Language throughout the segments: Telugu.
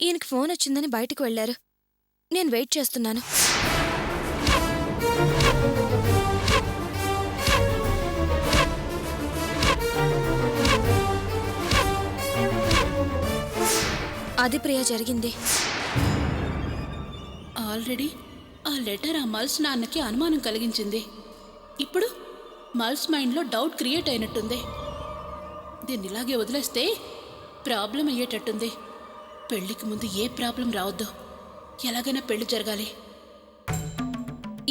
ఈయనకి ఫోన్ వచ్చిందని బయటకు వెళ్లారు. నేను వెయిట్ చేస్తున్నాను. అది ప్రియా జరిగింది. ఆల్రెడీ ఆ లెటర్ ఆ మల్స్ నాన్నకి అనుమానం కలిగించింది. ఇప్పుడు మల్స్ మైండ్లో డౌట్ క్రియేట్ అయినట్టుంది. దీన్ని ఇలాగే వదిలేస్తే ప్రాబ్లం అయ్యేటట్టుంది. పెళ్లికి ముందు ఏ ప్రాబ్లం రావద్దు. ఎలాగైనా పెళ్లి జరగాలి.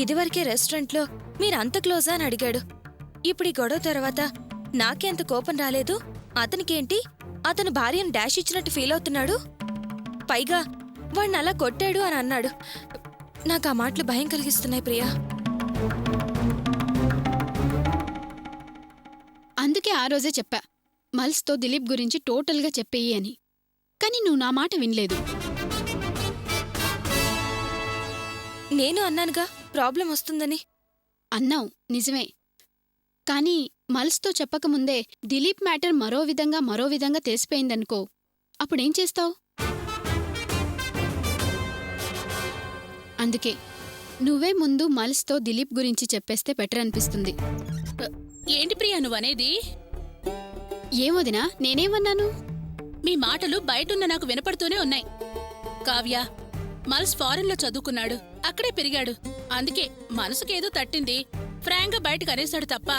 ఇదివరకే రెస్టారెంట్లో మీరు అంత క్లోజా అని అడిగాడు. ఇప్పుడు ఈ గొడవ తర్వాత నాకేంత కోపం రాలేదు. అతనికేంటి, అతను భార్యను డాష్ ఇచ్చినట్టు ఫీల్ అవుతున్నాడు. పైగా వాణ్ణి అలా కొట్టాడు అని అన్నాడు. నాకు ఆ మాటలు భయం కలిగిస్తున్నాయి ప్రియా. అందుకే ఆ రోజే చెప్పా, మల్స్తో దిలీప్ గురించి టోటల్గా చెప్పేయి అని. కానీ నువ్వు నా మాట వినలేదు. నేను అన్నానుగా ప్రాబ్లం వస్తుందని. అన్నావు నిజమే. కానీ మల్స్తో చెప్పకముందే దిలీప్ మ్యాటర్ మరో విధంగా తెలిసిపోయిందనుకో, అప్పుడేం చేస్తావు? అందుకే నువ్వే ముందు మల్స్తో దిలీప్ గురించి చెప్పేస్తే బెటర్ అనిపిస్తుంది. ఏంటి ప్రియా నువ్వనేది? ఏమోదినా, నేనేమన్నాను? మీ మాటలు బయటున్న నాకు వినపడుతూనే ఉన్నాయి. కావ్య, మల్స్ ఫారెన్లో చదువుకున్నాడు, అక్కడే పెరిగాడు. అందుకే మనసుకేదో తట్టింది, ఫ్రాంక్గా బయటకు అనేశాడు తప్ప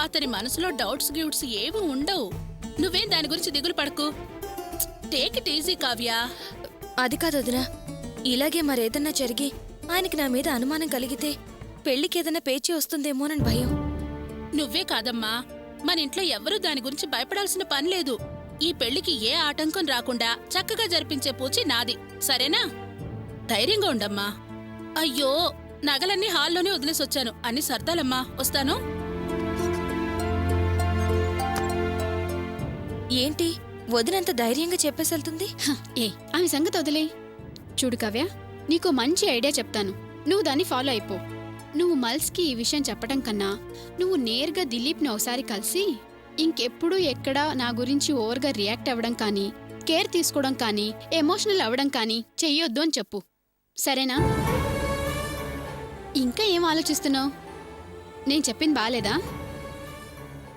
అతని మనసులో డౌట్స్ గిౌట్స్ ఏవీ ఉండవు. నువ్వేం దాని గురించి దిగులు పడకు. Take it easy Kavya. అది కాదు వదినా, ఇలాగే మరేదన్నా జరిగి ఆయనకి నా మీద అనుమానం కలిగితే పెళ్లికేదన్నా పేచీ వస్తుందేమోనని భయం. నువ్వే కాదమ్మా, మన ఇంట్లో ఎవరూ దాని గురించి భయపడాల్సిన పని లేదు. ఈ పెళ్లికి ఏ ఆటంకం రాకుండా చక్కగా జరిపించే పూచి నాది, సరేనా? ధైర్యంగా ఉండమ్మా. అయ్యో, నగలన్నీ హాల్లోనే వదిలేసొచ్చాను, అన్ని సర్దాలమ్మా, వస్తాను. ఏంటి వదినంత ధైర్యంగా చెప్పేసెళ్తుంది? ఏ ఆమె సంగతి వదిలే. చూడు కావ్య, నీకు మంచి ఐడియా చెప్తాను, నువ్వు దాన్ని ఫాలో అయిపో. నువ్వు మల్స్కి ఈ విషయం చెప్పడం కన్నా నువ్వు నేరుగా దిలీప్ని ఒకసారి కలిసి ఇంకెప్పుడు ఎక్కడా నా గురించి ఓవర్గా రియాక్ట్ అవ్వడం కానీ, కేర్ తీసుకోవడం కానీ, ఎమోషనల్ అవ్వడం కానీ చెయ్యొద్దు అని చెప్పు, సరేనా? ఇంకా ఏం ఆలోచిస్తున్నావు? నేను చెప్పింది బాలేదా?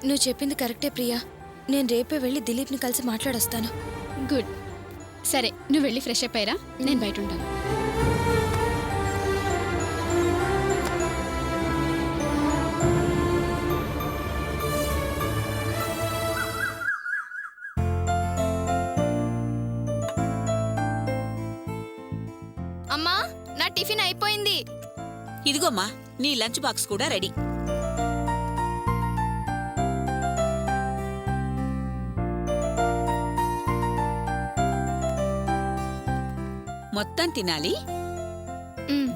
నువ్వు చెప్పింది కరెక్టే ప్రియా. నేను రేపే వెళ్ళి దిలీప్ని కలిసి మాట్లాడొస్తాను. గుడ్. సరే, నువ్వు వెళ్ళి ఫ్రెష్ అప్ అయ్యరా, నేను బయట ఉంటాను. అమ్మా, నా టిఫిన్ అయిపోయింది. ఇదిగోమ్మా, నీ లంచ్ బాక్స్ కూడా రెడీ. మొత్తం తినాలి.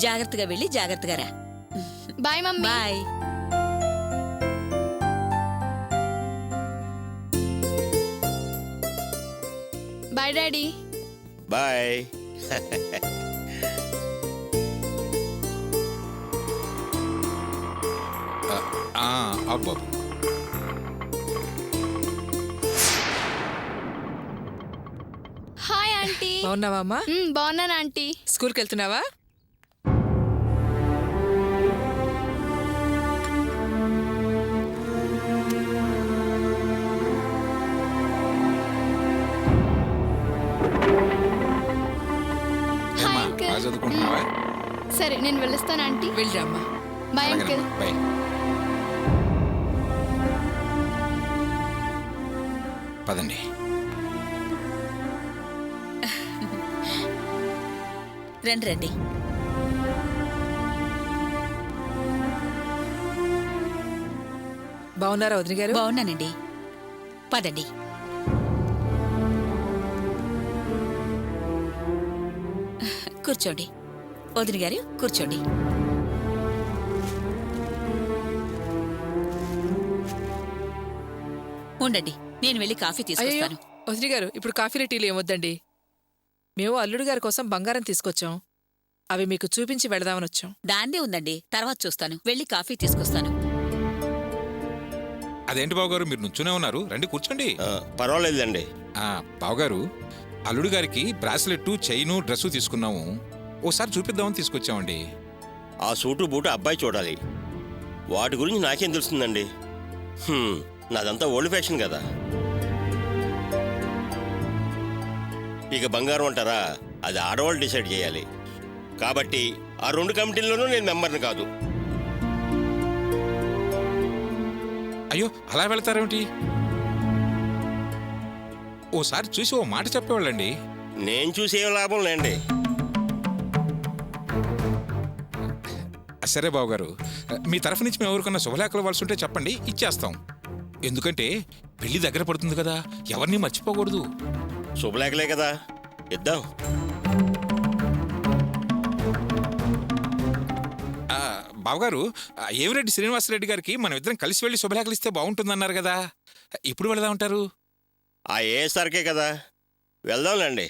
జాగ్రత్తగా వెళ్ళి జాగ్రత్తగా రా. Bye mummy. Bye. Bye daddy. Bye. అబ్బా, హాయ్ ఆంటీ. బాగున్నావా అమ్మా? బాగున్నాను ఆంటీ. స్కూల్కి వెళ్తున్నావా? ఏమ్మా, బాగా చదువుకుంటున్నావా? సరే, నేను వెళ్ళొస్తాను ఆంటీ. వెళ్ళిరామ్మా. Bye uncle. బాయ్. పదండి. రండి రండి. బాగున్నారా వదిన గారు? బాగున్నానండి, పదండి. కూర్చోండి వదిన గారు, కూర్చోండి. ఉండండి, నేను వెళ్ళి కాఫీ అయ్యో తీసుకొస్తాను. వదిన గారు, ఇప్పుడు కాఫీలు టీలు ఏమొద్దండి. మేము అల్లుడు గారి కోసం బంగారం తీసుకొచ్చాం, అవి మీకు చూపించి వెళదామని వచ్చాం. దాన్నే ఉందండి, తర్వాత చూస్తాను. వెళ్ళి కాఫీ తీసుకొస్తాను. అదేంటి బావగారు, మీరు నుంచునే ఉన్నారు, రండి కూర్చోండి. పర్వాలేదండి. బావగారు, అల్లుడు గారికి బ్రాస్లెట్, చైను, డ్రెస్సు తీసుకున్నాము. ఓసారి చూపిద్దామని తీసుకొచ్చామండి. ఆ సూటు బూటు అబ్బాయి చూడాలి. వాటి గురించి నాకేం తెలుస్తుందండి? నాదంతా ఓల్డ్ ఫ్యాషన్ కదా. ఇక బంగారం అంటారా, అది ఆడవాళ్ళు డిసైడ్ చేయాలి. కాబట్టి ఆ 2 కమిటీల్లోనూ నేను మెంబర్ని కాదు. అయ్యో, అలా వెళ్తారేమిటి? ఓసారి చూసి ఓ మాట చెప్పేవాళ్ళండి. నేను చూసేం లాభం లేండి. సరే బావగారు, మీ తరఫు నుంచి మేము ఎవరికన్నా శుభలేఖలు ఇవ్వాల్సి ఉంటే చెప్పండి, ఇచ్చేస్తాం. ఎందుకంటే పెళ్లి దగ్గర పడుతుంది కదా, ఎవరిని మర్చిపోకూడదు. శుభలేఖలే కదా, ఇద్దాం. బావగారు, ఏమిరెడ్డి శ్రీనివాసరెడ్డి గారికి మనం ఇద్దరం కలిసి వెళ్ళి శుభలేఖలు ఇస్తే బాగుంటుందన్నారు కదా, ఇప్పుడు వెళదామంటారు? ఆ ఏఎస్ఆర్కే కదా, వెళ్దాంలేండి.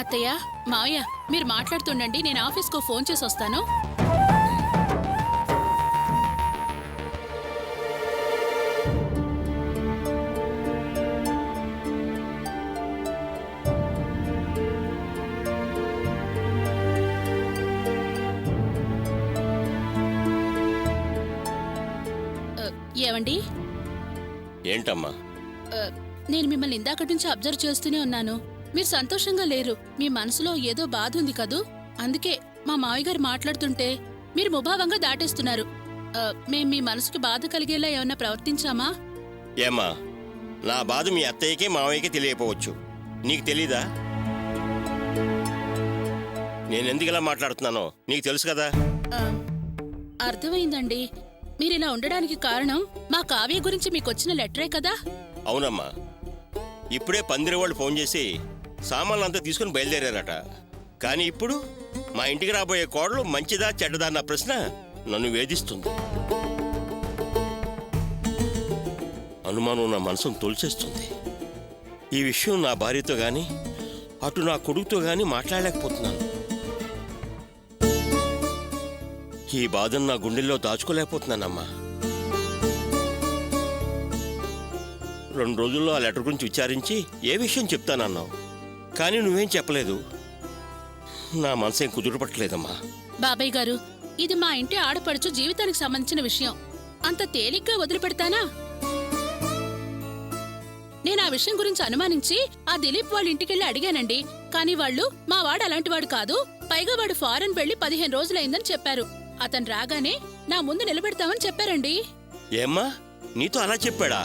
అత్తయ్య, మావయ్య, మీరు మాట్లాడుతుండండి, నేను ఆఫీస్కు ఫోన్ చేసి వస్తాను. ఏవండి? ఏంటమ్మా? నేను మిమ్మల్ని ఇందాకటి నుంచి అబ్జర్వ్ చేస్తూనే ఉన్నాను. మీరు సంతోషంగా లేరు. మీ మనసులో ఏదో బాధ ఉంది కదూ. అందుకే మా మావయ్య గారు మాట్లాడుతుంటే మీరు ముభావంగా దాటేస్తున్నారు. మేం మీ మనసుకి బాధ కలిగేలా ఏమన్నా ప్రవర్తించామా? ఏమ్మా, నా బాధ మీ అత్తయ్యకి మావయ్యకి తెలియకపోవచ్చు, నీకు తెలీదా? నేనెందుకు ఇలా మాట్లాడుతున్నానో నీకు తెలుసు కదా. అర్థమైందండి. మీరిలా ఉండడానికి కారణం మా కావ్య గురించి మీకొచ్చిన లెటరే కదా? అవునమ్మా, ఇప్పుడే పందిరి వాళ్ళు ఫోన్ చేసి సామాన్లంతా తీసుకుని బయలుదేరారట. కానీ ఇప్పుడు మా ఇంటికి రాబోయే కోడలు మంచిదా చెడ్డదా అన్న ప్రశ్న నన్ను వేధిస్తుంది. అనుమానం నా మనసును తొలిచేస్తుంది. ఈ విషయం నా భార్యతో గాని అటు నా కొడుకుతో గాని మాట్లాడలేకపోతున్నాను. ఈ బాధను నా గుండెల్లో దాచుకోలేకపోతున్నానమ్మా. 2 రోజుల్లో ఆ లెటర్ గురించి విచారించి ఏ విషయం చెప్తానన్నావు, కానీ నువ్వేం చెప్పలేదు. నా మనసేం కుదురుపట్టలేదమ్మా. బాబాయ్ గారు, ఇది మా ఇంటి ఆడపడుచు జీవితానికి సంబంధించిన విషయం. అంత తేలిగ్గా వదిలిపెడతానా? నేను ఆ విషయం గురించి అనుమానించి ఆ దిలీప్ వాళ్ళ ఇంటికెళ్ళి అడిగానండి. కానీ వాళ్ళు మా వాడు అలాంటివాడు కాదు, పైగా వాడు ఫారెన్ వెళ్లి 15 రోజులైందని చెప్పారు. అతను రాగానే నా ముందు నిలబెడతామని చెప్పారండి. ఏమ్మా, నీతో అలా చెప్పాడా?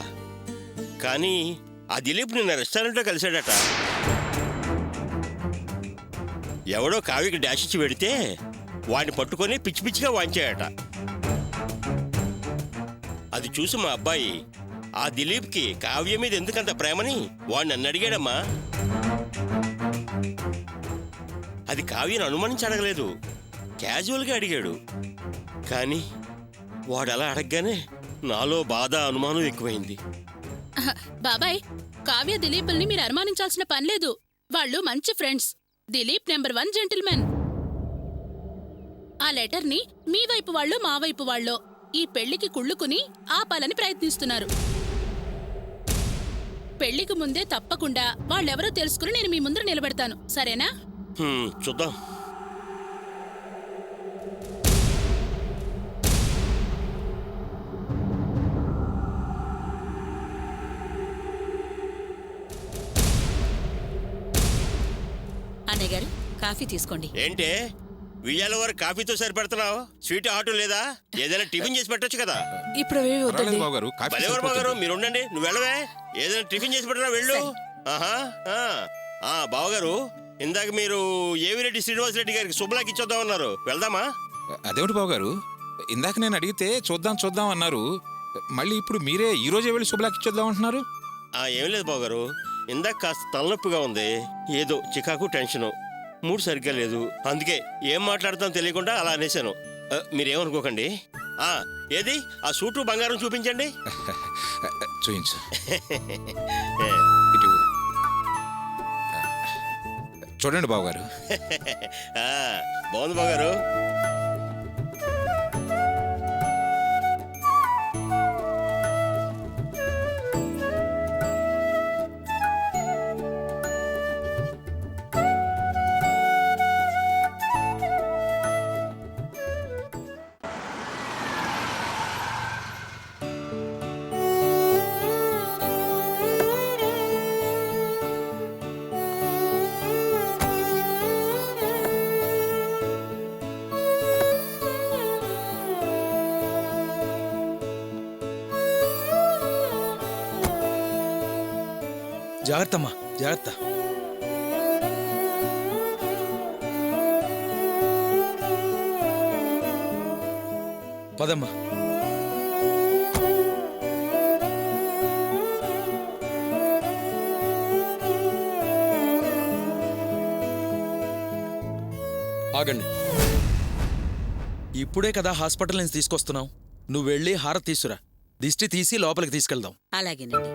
కానీ ఆ దిలీప్ నిన్న రెస్టారెంట్లో కలిశాడట. ఎవడో కావికి డాష్ ఇచ్చి పెడితే వాడిని పట్టుకొని పిచ్చి పిచ్చిగా వాంచాడట. అది చూసి మా అబ్బాయి ఆ దిలీప్కి కావ్య మీద ఎందుకంత ప్రేమని వాడిని నన్ను అడిగాడమ్మా. అది కావ్యను అనుమానించి అడగలేదు, క్యాజువల్గా అడిగాడు. కానీ వాడు అలా అడగగానే నాలో బాధ, అనుమానం ఎక్కువైంది. బాబాయ్, కావ్య దిలీపుల్ని మీరు అనుమానించాల్సిన పనిలేదు. వాళ్ళు మంచి ఫ్రెండ్స్. Dilip number 1 gentlemen. ఆ లెటర్ని మీ వైపు వాళ్ళో మా వైపు వాళ్ళో ఈ పెళ్లికి కుళ్ళుకుని ఆపాలని ప్రయత్నిస్తున్నారు. పెళ్లికి ముందే తప్పకుండా వాళ్ళెవరో తెలుసుకుని నేను మీ ముందు నిలబెడతాను, సరేనా? చూద్దాం. అన్నయ్య గారు, కాఫీ తీసుకోండి. ఏంటే విజయాల వారు కాఫీతో సరిపెడుతున్నావు? స్వీట్ ఆటో లేదా? ఏదైనా టిఫిన్ చేసి పెట్టొచ్చు కదా. ఇప్పుడు అవేవి వద్దండి. బావగారు, కాఫీ బలేవారు బావగారు, మీరు ఉండండి, నువ్వు వెళ్ళవే. ఏదైనా టిఫిన్ చేసి పెట్టరా, వెళ్ళు. బావగారు, ఇందాక మీరు ఏవిరెడ్డి శ్రీనివాసరెడ్డి గారికి శుభలాకి ఇచ్చొద్దామన్నారు, వెళ్దామా? అదేమిటి బావగారు, ఇందాక నేను అడిగితే చూద్దాం అన్నారు. మళ్ళీ ఇప్పుడు మీరే ఈ రోజే వెళ్ళి శుభలాకి ఇచ్చొద్దాం అంటున్నారు. ఏం లేదు బావగారు, ఇందాక కాస్త తలనొప్పిగా ఉంది, ఏదో చికాకు టెన్షను. మూడు సరిగ్గా లేదు, అందుకే ఏం మాట్లాడతాం తెలియకుండా అలా అనేశాను. మీరేమనుకోకండి. ఏది ఆ సూటు బంగారం చూపించండి. చూయించు. ఇటు చూడండి బావగారు. బాగుంది బావగారు. జాగ్రత్త అమ్మా, జాగ్రత్త. పదమ్మా. ఆగండి. ఇప్పుడే కదా హాస్పిటల్ నుంచి తీసుకొస్తున్నావు. నువ్వు వెళ్ళి హారతి తీసురా. దిష్టి తీసి లోపలికి తీసుకెళ్దాం. అలాగేనండి.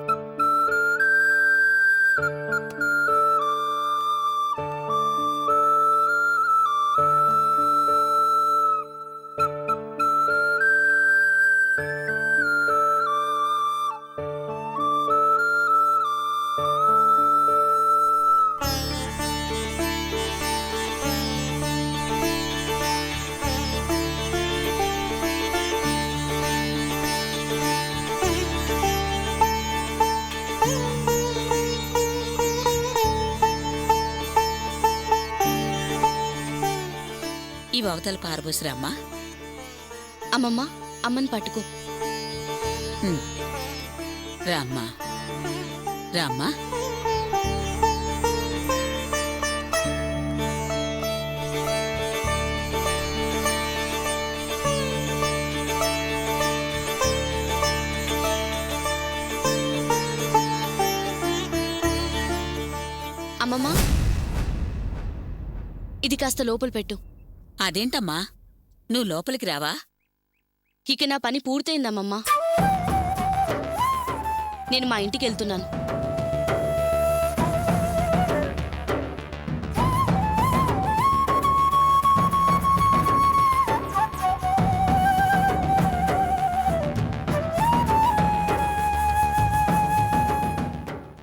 ఈ అవతల పారబోసిరామ్మా. అమ్మమ్మ, అమ్మని పట్టుకో. రామ్మా, రామ్మా. అమ్మమ్మ, ఇది కాస్త లోపల పెట్టు. అదేంటమ్మా, నువ్వు లోపలికి రావా? ఇక నా పని పూర్తయిందమ్మమ్మ. నేను మా ఇంటికి వెళ్తున్నాను.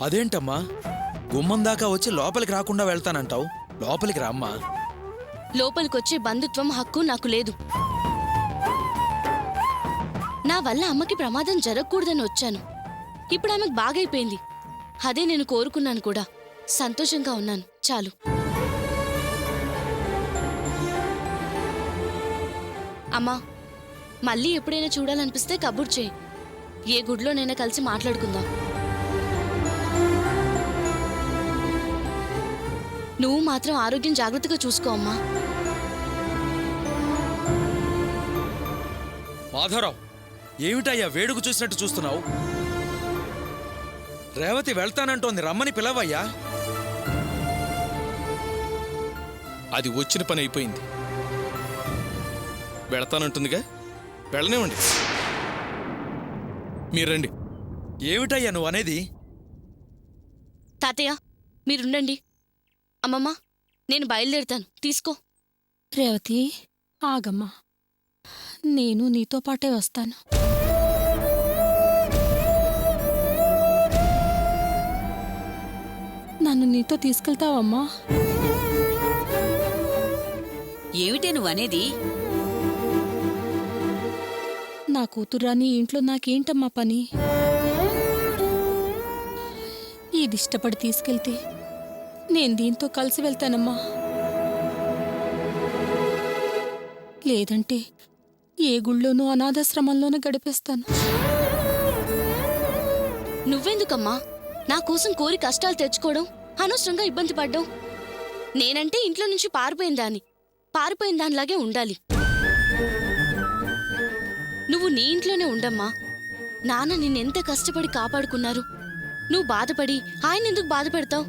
అదేంటమ్మా, గుమ్మం దాకా వచ్చి లోపలికి రాకుండా వెళ్తానంటావు? లోపలికి రామ్మా. లోపలికొచ్చే బంధుత్వం హక్కు నాకు లేదు. నా వల్ల అమ్మకి ప్రమాదం జరగకూడదని వచ్చాను. ఇప్పుడు ఆమెకు బాగైపోయింది. అదే నేను కోరుకున్నాను కూడా. సంతోషంగా ఉన్నాను, చాలు. అమ్మా, మళ్ళీ ఎప్పుడైనా చూడాలనిపిస్తే కబుర్ చేయి. ఏ గుడిలోనైనా కలిసి మాట్లాడుకుందాం. నువ్వు మాత్రం ఆరోగ్యం జాగ్రత్తగా చూసుకో అమ్మా. మాధవరావు, ఏమిటయ్యా వేడుకు చూసినట్టు చూస్తున్నావు? రేవతి వెళ్తానంటోంది, రమ్మని పిలవయ్యా. అది వచ్చిన పని అయిపోయింది. వెళతానంటుందిగా, వెళ్ళనివ్వండి. మీరండి. ఏమిటయ్యా నువ్వు అనేది? తాతయ్య, మీరుండండి. అమ్మమ్మ, నేను బయలుదేరుతాను, తీసుకో. రేవతి, ఆగమ్మా, నేను నీతో పాటే వస్తాను. నన్ను నీతో తీసుకెళ్తావమ్మా? ఏమిటే నువ్వనేది? నా కూతురాని ఇంట్లో నాకేంటమ్మా పని? ఇది ఇష్టపడి తీసుకెళ్తే నేను దీంతో కలిసి వెళ్తానమ్మా. లేదంటే ఏ గుళ్ళోనూ అనాథాశ్రమంలోనే గడిపేస్తాను. నువ్వెందుకమ్మా నా కోసం కోరి కష్టాలు తెచ్చుకోవడం, అనవసరంగా ఇబ్బంది పడ్డం? నేనంటే ఇంట్లో నుంచి పారిపోయిన దానిలాగే ఉండాలి. నువ్వు నీ ఇంట్లోనే ఉండమ్మా. నాన్న నిన్నెంత కష్టపడి కాపాడుకున్నారు. నువ్వు బాధపడి ఆయన ఎందుకు బాధ పెడతావు?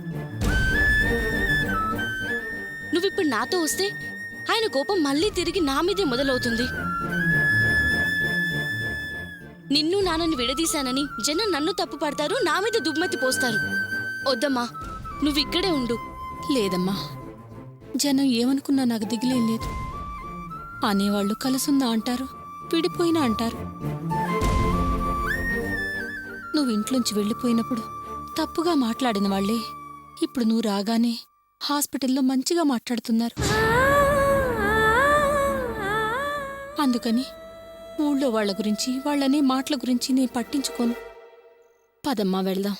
నువ్విప్పుడు నాతో వస్తే ఆయన కోపం మళ్ళీ తిరిగి నా మీదే మొదలవుతుంది. నిన్ను నాన్నని విడదీశానని జనం నన్ను తప్పు పడతారు, నా మీద దుమ్మెత్తి పోస్తారు. వద్దమ్మా, నువ్విక్కడే ఉండు. లేదమ్మా, జనం ఏమనుకున్నా నాకు దిగులేం లేదు. అనేవాళ్ళు కలుసుందా అంటారు, విడిపోయినా అంటారు. నువ్వు ఇంట్లోంచి వెళ్ళిపోయినప్పుడు తప్పుగా మాట్లాడిన వాళ్ళే ఇప్పుడు నువ్వు రాగానే హాస్పిటల్లో మంచిగా మాట్లాడుతున్నారు. అందుకని ఊళ్ళో వాళ్ళ గురించి, వాళ్ళనే మాటల గురించి నేను పట్టించుకోను. పదమ్మా వెళ్దాం.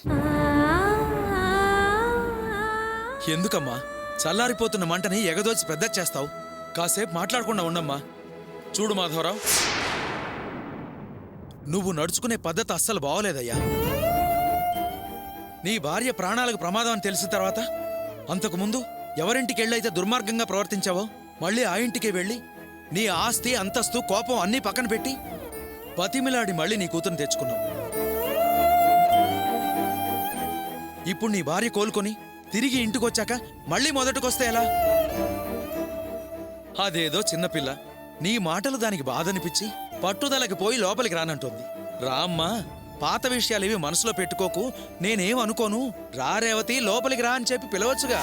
ఎందుకమ్మా చల్లారిపోతున్న మంటని ఎగదోచి పెద్ద చేస్తావు? కాసేపు మాట్లాడకుండా ఉండమ్మా. చూడు మాధవరావు, నువ్వు నడుచుకునే పద్ధతి అస్సలు బాగోలేదయ్యా. నీ భార్య ప్రాణాలకు ప్రమాదం అని తెలిసిన తర్వాత అంతకుముందు ఎవరింటికెళ్ళైతే దుర్మార్గంగా ప్రవర్తించావో మళ్ళీ ఆ ఇంటికే వెళ్ళి నీ ఆస్తి, అంతస్తు, కోపం అన్నీ పక్కన పెట్టి బతిమిలాడి మళ్ళీ నీ కూతురు తెచ్చుకున్నావు. ఇప్పుడు నీ భార్య కోలుకొని తిరిగి ఇంటికొచ్చాక మళ్ళీ మొదటికొస్తే ఎలా? అదేదో చిన్నపిల్ల, నీ మాటలు దానికి బాధనిపించి పట్టుదలకి పోయి లోపలికి రానంటుంది. రామ్మా, పాత విషయాలేవి మనసులో పెట్టుకోకు, నేనేం అనుకోను, రా రేవతి లోపలికి రా అని చెప్పి పిలవచ్చుగా.